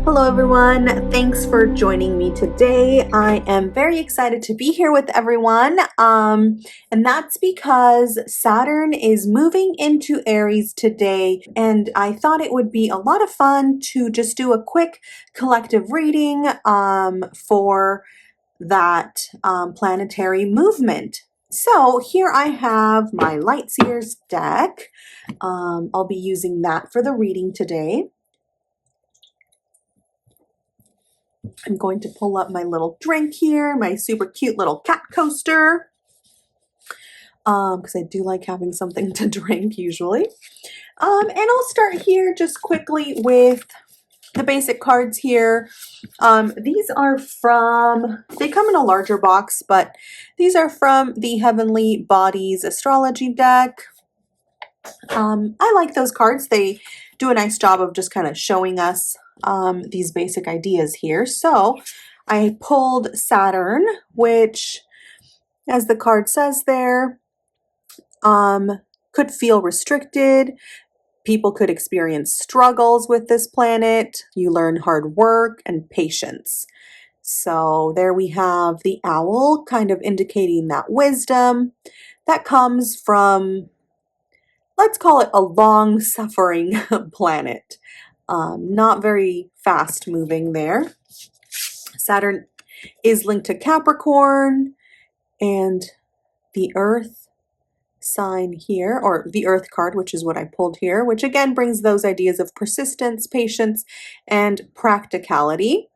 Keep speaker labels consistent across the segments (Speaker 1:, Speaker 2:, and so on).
Speaker 1: Hello everyone, thanks for joining me today. I am very excited to be here with everyone, and that's because Saturn is moving into Aries today, and I thought it would be a lot of fun to just do a quick collective reading for that planetary movement. So here I have my Lightseers deck. I'll be using that for the reading today. I'm going to pull up my little drink here, my super cute little cat coaster, because I do like having something to drink usually. And I'll start here just quickly with the basic cards here. These are they come in a larger box, but these are from the Heavenly Bodies astrology deck. I like those cards. They do a nice job of just kind of showing us these basic ideas here. So I pulled Saturn, which, as the card says there, could feel restricted. People could experience struggles with this planet. You learn hard work and patience. So there we have the owl, kind of indicating that wisdom that comes from, let's call it, a long-suffering planet. Not very fast moving there. Saturn is linked to Capricorn and the Earth sign here, or the Earth card, which is what I pulled here, which again brings those ideas of persistence, patience, and practicality.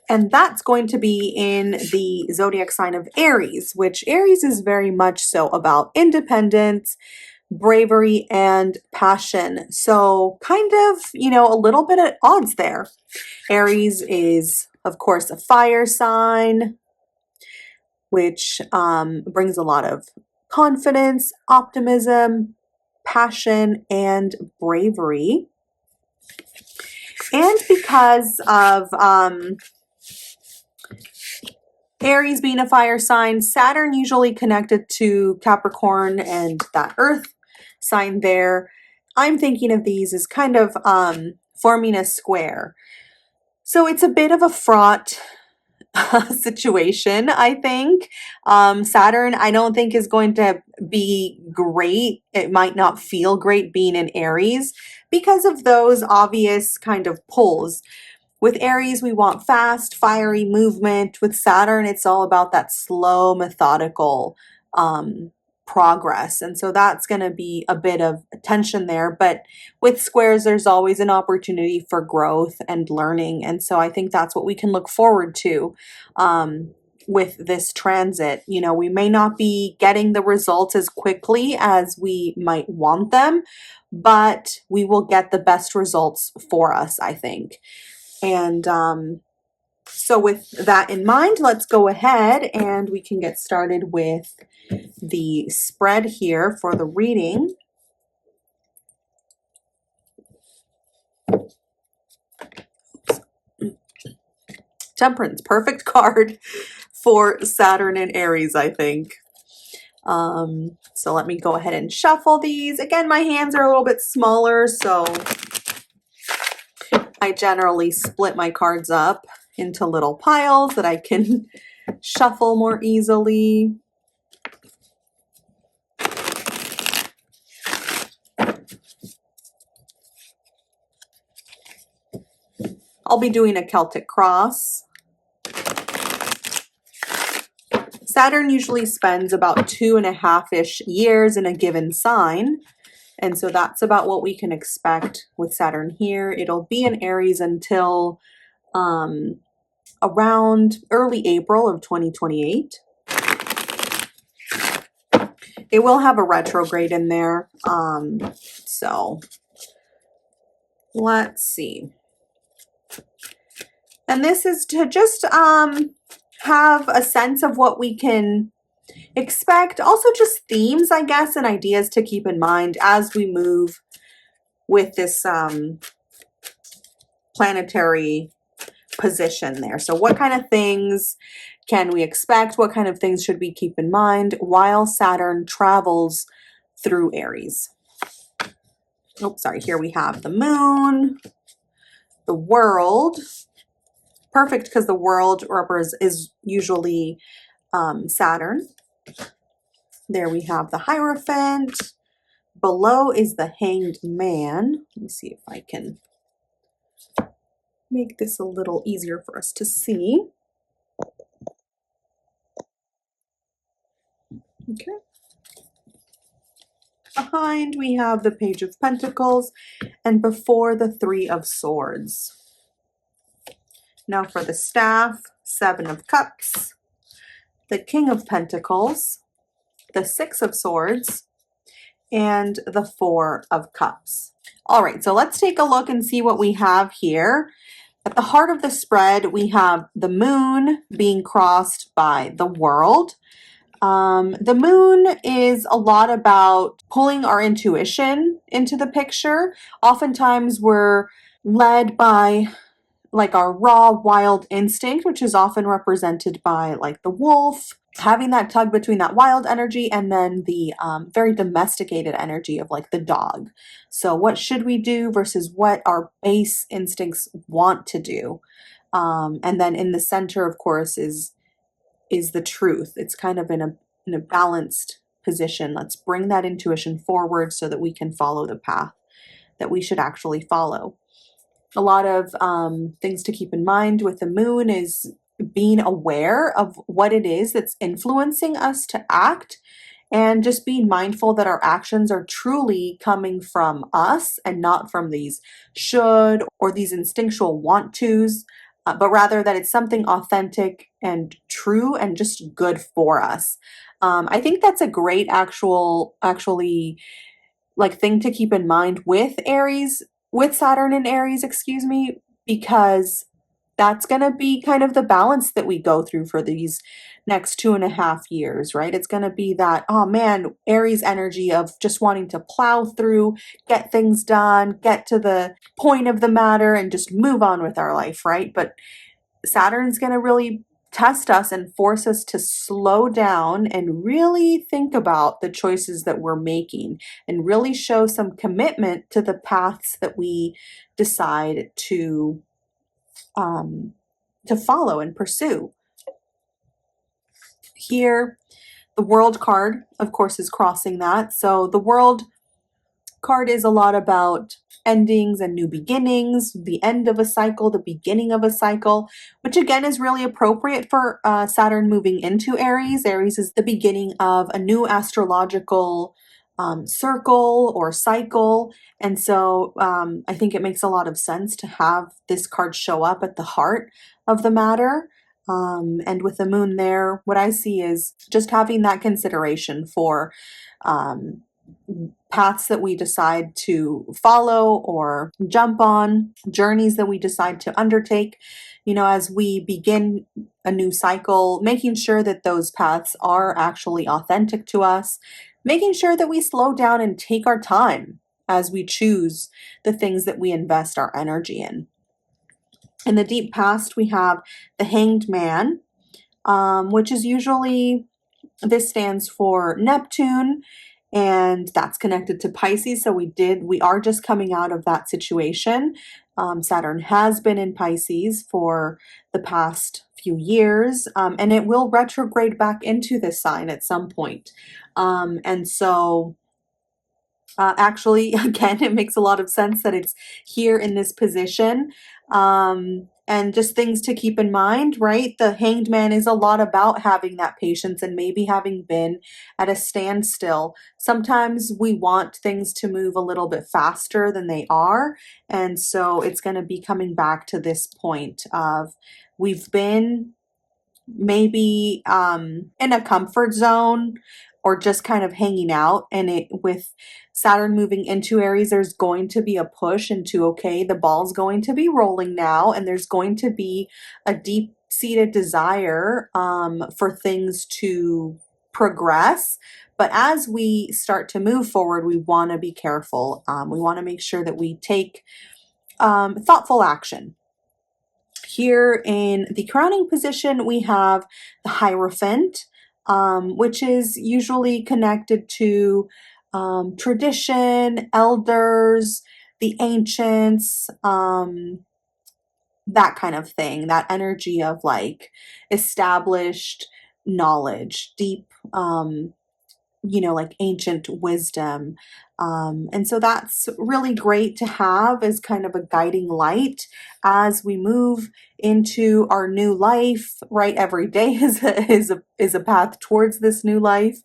Speaker 1: And that's going to be in the zodiac sign of Aries, which Aries is very much so about independence, bravery, and passion. So kind of, a little bit at odds there. Aries is, of course, a fire sign, which brings a lot of confidence, optimism, passion, and bravery. And because of Aries being a fire sign, Saturn usually connected to Capricorn and that Earth sign there, I'm thinking of these as kind of forming a square. So it's a bit of a fraught situation, I think. Saturn, I don't think, is going to be great. It might not feel great being in Aries because of those obvious kind of pulls. With Aries, we want fast, fiery movement. With Saturn, it's all about that slow, methodical progress. And so that's going to be a bit of tension there. But with squares, there's always an opportunity for growth and learning. And so I think that's what we can look forward to with this transit. We may not be getting the results as quickly as we might want them, but we will get the best results for us, I think. And so with that in mind, let's go ahead and we can get started with the spread here for the reading. Temperance, perfect card for Saturn and Aries, I think. So let me go ahead and shuffle these. Again, my hands are a little bit smaller, so I generally split my cards up into little piles that I can shuffle more easily. I'll be doing a Celtic cross. Saturn usually spends about 2.5-ish years in a given sign. And so that's about what we can expect with Saturn here. It'll be in Aries until around early April of 2028. It will have a retrograde in there. So let's see. And this is to just have a sense of what we can expect. Also just themes, I guess, and ideas to keep in mind as we move with this planetary position there. So what kind of things can we expect? What kind of things should we keep in mind while Saturn travels through Aries? Oh, sorry. Here we have the moon. the world. Perfect, because the world is usually Saturn. There we have the Hierophant. Below is the Hanged Man. Let me see if I can make this a little easier for us to see. Okay. Behind we have the Page of Pentacles, and before the Three of Swords. Now for the staff, Seven of Cups, the King of Pentacles, the Six of Swords, and the Four of Cups. All right, so let's take a look and see what we have here. At the heart of the spread, we have the moon being crossed by the world. The moon is a lot about pulling our intuition into the picture. Oftentimes we're led by like our raw wild instinct, which is often represented by like the wolf, having that tug between that wild energy and then the very domesticated energy of like the dog. So what should we do versus what our base instincts want to do? And then in the center, of course, is the truth. It's kind of in a balanced position. Let's bring that intuition forward so that we can follow the path that we should actually follow. A lot of things to keep in mind with the moon is being aware of what it is that's influencing us to act, and just being mindful that our actions are truly coming from us and not from these should or these instinctual want tos, but rather that it's something authentic and true and just good for us. I think that's a great actually like thing to keep in mind with Aries, with Saturn and Aries, excuse me, because that's going to be kind of the balance that we go through for these next 2.5 years, right? It's going to be that, oh man, Aries energy of just wanting to plow through, get things done, get to the point of the matter, and just move on with our life, right? But Saturn's going to really test us and force us to slow down and really think about the choices that we're making and really show some commitment to the paths that we decide to follow and pursue. Here, the World card, of course, is crossing that. So the World card is a lot about endings and new beginnings, the end of a cycle, the beginning of a cycle, which again is really appropriate for Saturn moving into Aries. Aries is the beginning of a new astrological circle or cycle. And so I think it makes a lot of sense to have this card show up at the heart of the matter. And with the moon there, what I see is just having that consideration for paths that we decide to follow or jump on, journeys that we decide to undertake, as we begin a new cycle, making sure that those paths are actually authentic to us, making sure that we slow down and take our time as we choose the things that we invest our energy in. In the deep past, we have the Hanged Man, which is usually, this stands for Neptune, and that's connected to Pisces. So we are just coming out of that situation. Saturn has been in Pisces for the past few years, and it will retrograde back into this sign at some point. And so actually, again, it makes a lot of sense that it's here in this position. And just things to keep in mind, right? The Hanged Man is a lot about having that patience and maybe having been at a standstill. Sometimes we want things to move a little bit faster than they are. And so it's going to be coming back to this point of we've been maybe in a comfort zone or just kind of hanging out, and it with Saturn moving into Aries, there's going to be a push into, okay, the ball's going to be rolling now, and there's going to be a deep-seated desire for things to progress. But as we start to move forward, we want to be careful. We want to make sure that we take thoughtful action. Here in the crowning position, we have the Hierophant, which is usually connected to tradition, elders, the ancients, that kind of thing, that energy of like established knowledge, deep, like ancient wisdom. And so that's really great to have as kind of a guiding light as we move into our new life, right? Every day is a path towards this new life.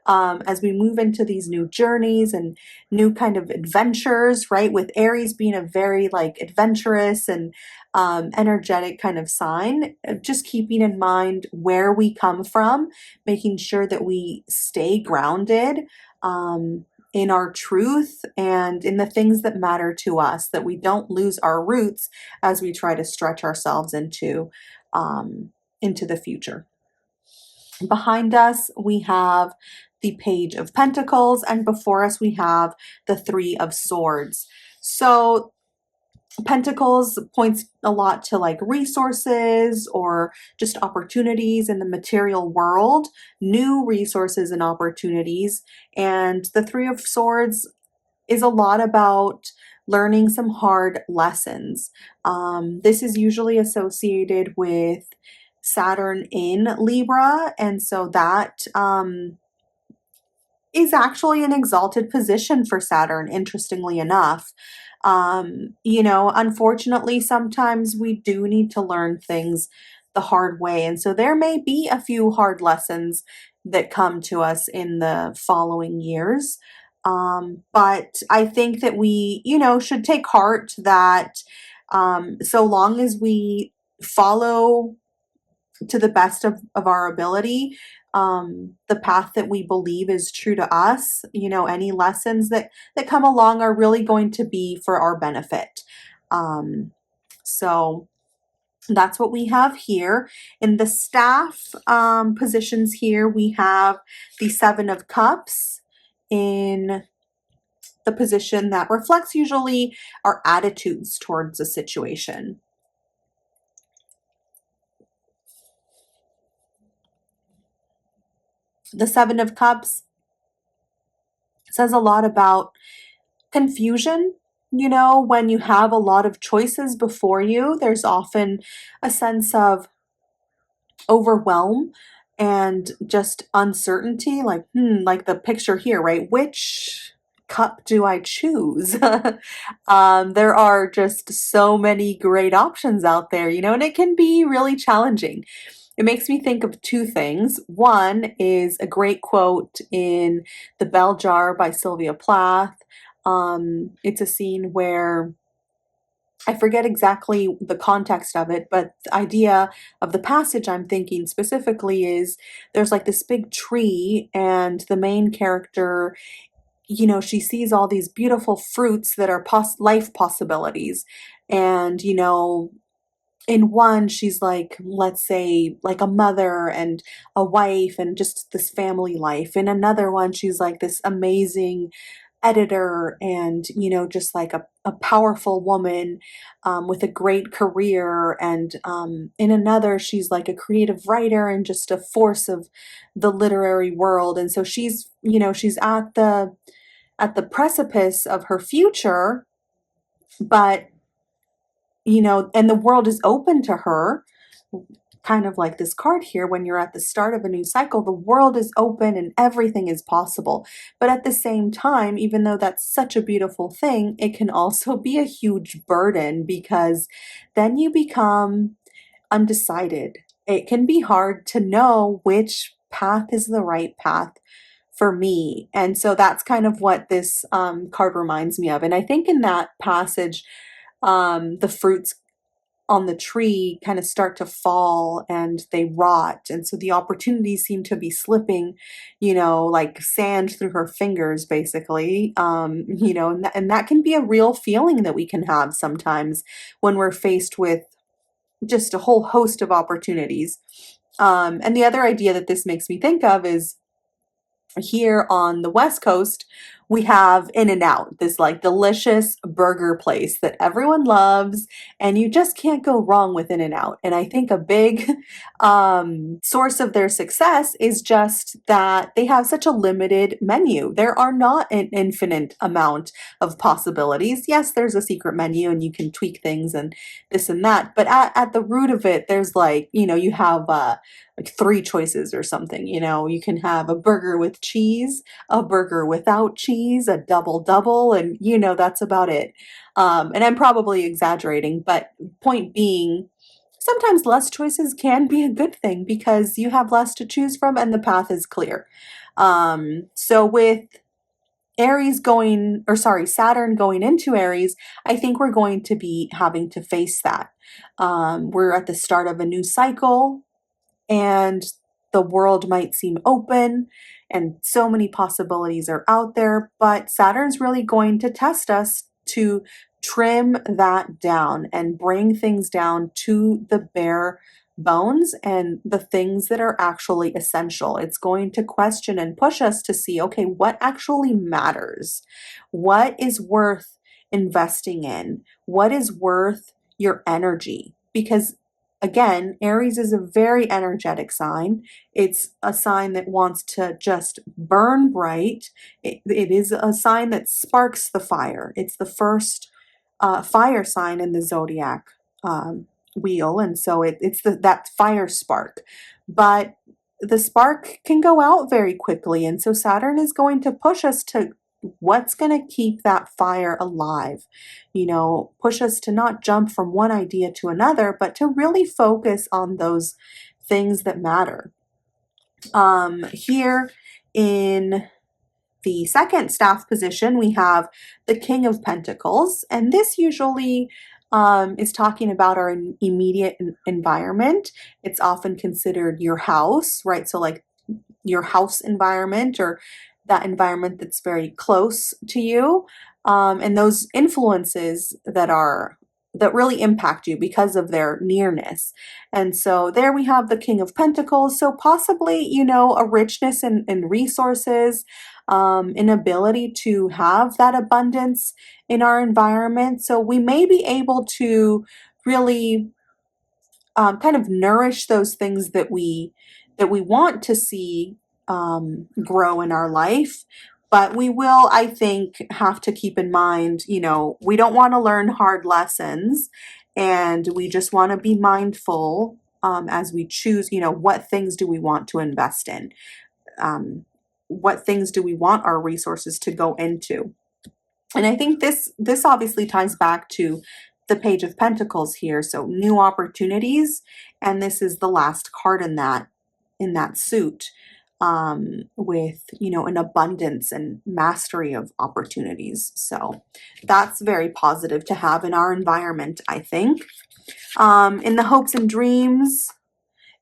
Speaker 1: As we move into these new journeys and new kind of adventures, right? With Aries being a very like adventurous and energetic kind of sign, just keeping in mind where we come from, making sure that we stay grounded in our truth and in the things that matter to us, that we don't lose our roots as we try to stretch ourselves into the future. Behind us, we have the Page of Pentacles, and before us, we have the Three of Swords. So Pentacles points a lot to like resources or just opportunities in the material world, new resources and opportunities. And the Three of Swords is a lot about learning some hard lessons. This is usually associated with Saturn in Libra, and so that is actually an exalted position for Saturn, interestingly enough. Unfortunately, sometimes we do need to learn things the hard way. And so there may be a few hard lessons that come to us in the following years. But I think that we, should take heart that so long as we follow to the best of our ability, the path that we believe is true to us, any lessons that come along are really going to be for our benefit. So that's what we have here. In the staff positions here, we have the Seven of Cups in the position that reflects usually our attitudes towards a situation. The Seven of Cups says a lot about confusion. When you have a lot of choices before you, there's often a sense of overwhelm and just uncertainty, like the picture here, right? Which cup do I choose? There are just so many great options out there, and it can be really challenging. It makes me think of two things. One is a great quote in The Bell Jar by Sylvia Plath. It's a scene where I forget exactly the context of it, but the idea of the passage I'm thinking specifically is there's like this big tree, and the main character, she sees all these beautiful fruits that are life possibilities. And, in one, she's like, let's say, like a mother and a wife and just this family life. In another one, she's like this amazing editor and, just like a powerful woman with a great career. And in another, she's like a creative writer and just a force of the literary world. And so she's at the precipice of her future, but and the world is open to her, kind of like this card here. When you're at the start of a new cycle, the world is open and everything is possible. But at the same time, even though that's such a beautiful thing, it can also be a huge burden, because then you become undecided. It can be hard to know which path is the right path for me. And so that's kind of what this card reminds me of. And I think in that passage, the fruits on the tree kind of start to fall and they rot. And so the opportunities seem to be slipping, like sand through her fingers, basically. And that can be a real feeling that we can have sometimes when we're faced with just a whole host of opportunities. And the other idea that this makes me think of is here on the West Coast, we have In-N-Out, this like delicious burger place that everyone loves, and you just can't go wrong with In-N-Out. And I think a big source of their success is just that they have such a limited menu. There are not an infinite amount of possibilities. Yes, there's a secret menu and you can tweak things and this and that, but at the root of it, there's like, you have like three choices or something. You can have a burger with cheese, a burger without cheese, a double double, and that's about it. And I'm probably exaggerating, but point being, sometimes less choices can be a good thing because you have less to choose from and the path is clear. So with Saturn going into Aries, I think we're going to be having to face that. We're at the start of a new cycle, and the world might seem open and so many possibilities are out there, but Saturn's really going to test us to trim that down and bring things down to the bare bones and the things that are actually essential. It's going to question and push us to see, okay, what actually matters? What is worth investing in? What is worth your energy? Because again, Aries is a very energetic sign. It's a sign that wants to just burn bright. It is a sign that sparks the fire. It's the first fire sign in the zodiac wheel, and so it's that fire spark. But the spark can go out very quickly, and so Saturn is going to push us to what's going to keep that fire alive. Push us to not jump from one idea to another, but to really focus on those things that matter. Here in the second staff position, we have the King of Pentacles, and this usually is talking about our immediate environment. It's often considered your house, right? So like your house environment or that environment that's very close to you, and those influences that really impact you because of their nearness. And so there we have the King of Pentacles. So possibly, a richness in resources, an ability to have that abundance in our environment. So we may be able to really kind of nourish those things that we want to see grow in our life. But we will, I think, have to keep in mind, we don't want to learn hard lessons, and we just want to be mindful as we choose, what things do we want to invest in? What things do we want our resources to go into? And I think this obviously ties back to the Page of Pentacles here. So new opportunities, and this is the last card in that suit, with an abundance and mastery of opportunities. So that's very positive to have in our environment, I think. In the hopes and dreams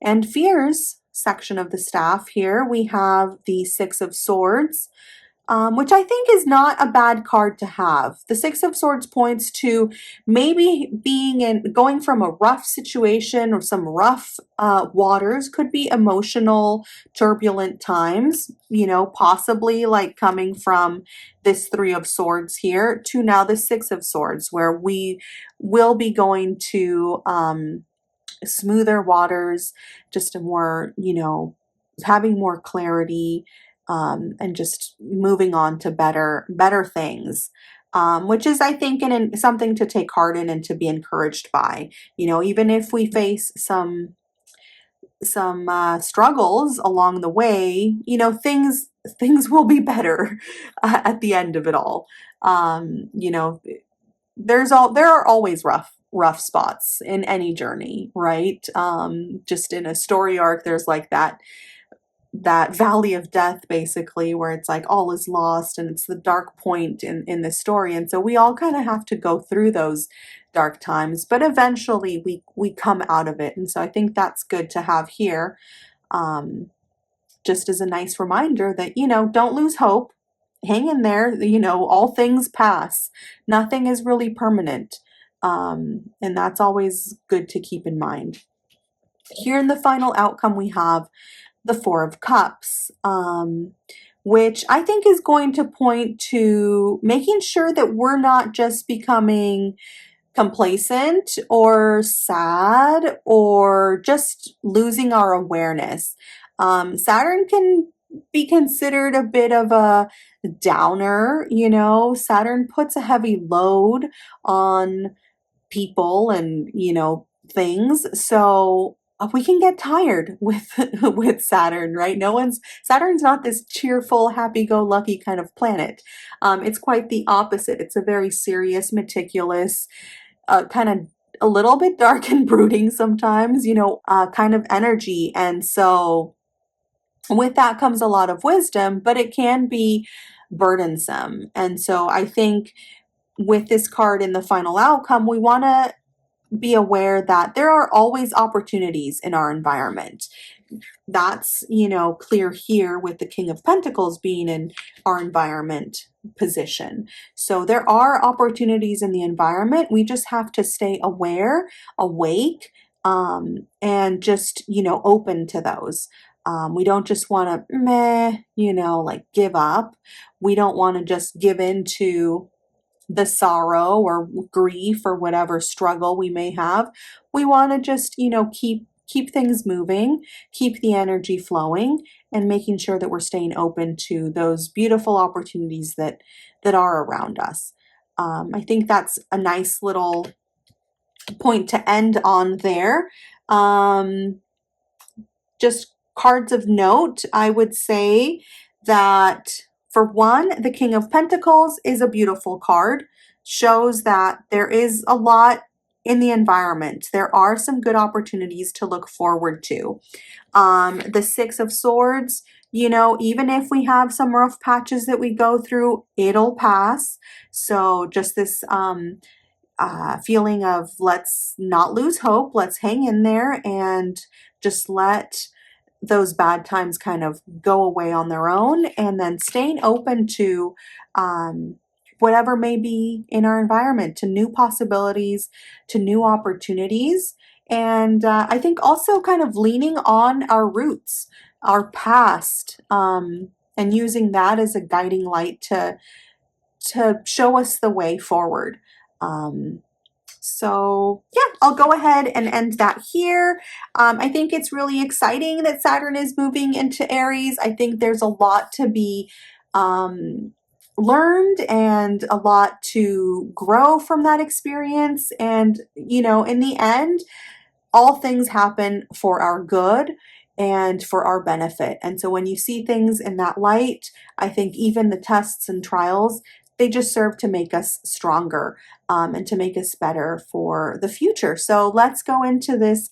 Speaker 1: and fears section of the staff here, we have the Six of Swords, which I think is not a bad card to have. The Six of Swords points to maybe going from a rough situation or some rough waters, could be emotional, turbulent times, possibly like coming from this Three of Swords here to now the Six of Swords, where we will be going to smoother waters, just a more, having more clarity, and just moving on to better things, which is, I think, something to take heart in and to be encouraged by. Even if we face some struggles along the way, things will be better at the end of it all. There are always rough spots in any journey, right? Just in a story arc, there's like that valley of death, basically, where it's like all is lost and it's the dark point in the story. And so we all kind of have to go through those dark times, but eventually we come out of it. And so I think that's good to have here, just as a nice reminder that, don't lose hope. Hang in there. All things pass. Nothing is really permanent. And that's always good to keep in mind. Here in the final outcome, we have the Four of Cups, which I think is going to point to making sure that we're not just becoming complacent or sad or just losing our awareness. Saturn can be considered a bit of a downer, you know. Saturn puts a heavy load on people and, you know, things. So we can get tired with with Saturn, right? Saturn's not this cheerful, happy-go-lucky kind of planet. It's quite the opposite. It's a very serious, meticulous, kind of a little bit dark and brooding sometimes, you know, kind of energy. And so with that comes a lot of wisdom, but it can be burdensome. And so I think with this card in the final outcome, we want to be aware that there are always opportunities in our environment. That's, you know, clear here with the King of Pentacles being in our environment position. So there are opportunities in the environment. We just have to stay aware, awake, and just, you know, open to those. We don't just want to you know, like give up. We don't want to just give in to the sorrow or grief or whatever struggle we may have. We want to just, you know, keep things moving, keep the energy flowing, and making sure that we're staying open to those beautiful opportunities that are around us. I think that's a nice little point to end on there. Just cards of note, I would say that for one, the King of Pentacles is a beautiful card, shows that there is a lot in the environment. There are some good opportunities to look forward to. The Six of Swords, you know, even if we have some rough patches that we go through, it'll pass. So just this feeling of let's not lose hope, let's hang in there and just let those bad times kind of go away on their own, and then staying open to whatever may be in our environment, to new possibilities, to new opportunities. And I think also kind of leaning on our roots, our past, and using that as a guiding light to show us the way forward. So yeah, I'll go ahead and end that here. I think it's really exciting that Saturn is moving into Aries. I think there's a lot to be learned and a lot to grow from that experience. And, you know, in the end, all things happen for our good and for our benefit. And so when you see things in that light, I think even the tests and trials, they just serve to make us stronger, and to make us better for the future. So let's go into this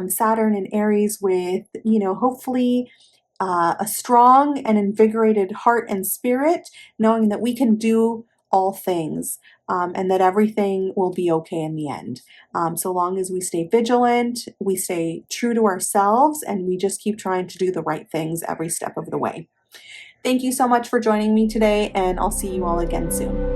Speaker 1: Saturn and Aries with, you know, hopefully a strong and invigorated heart and spirit, knowing that we can do all things, and that everything will be okay in the end. So long as we stay vigilant, we stay true to ourselves, and we just keep trying to do the right things every step of the way. Thank you so much for joining me today, and I'll see you all again soon.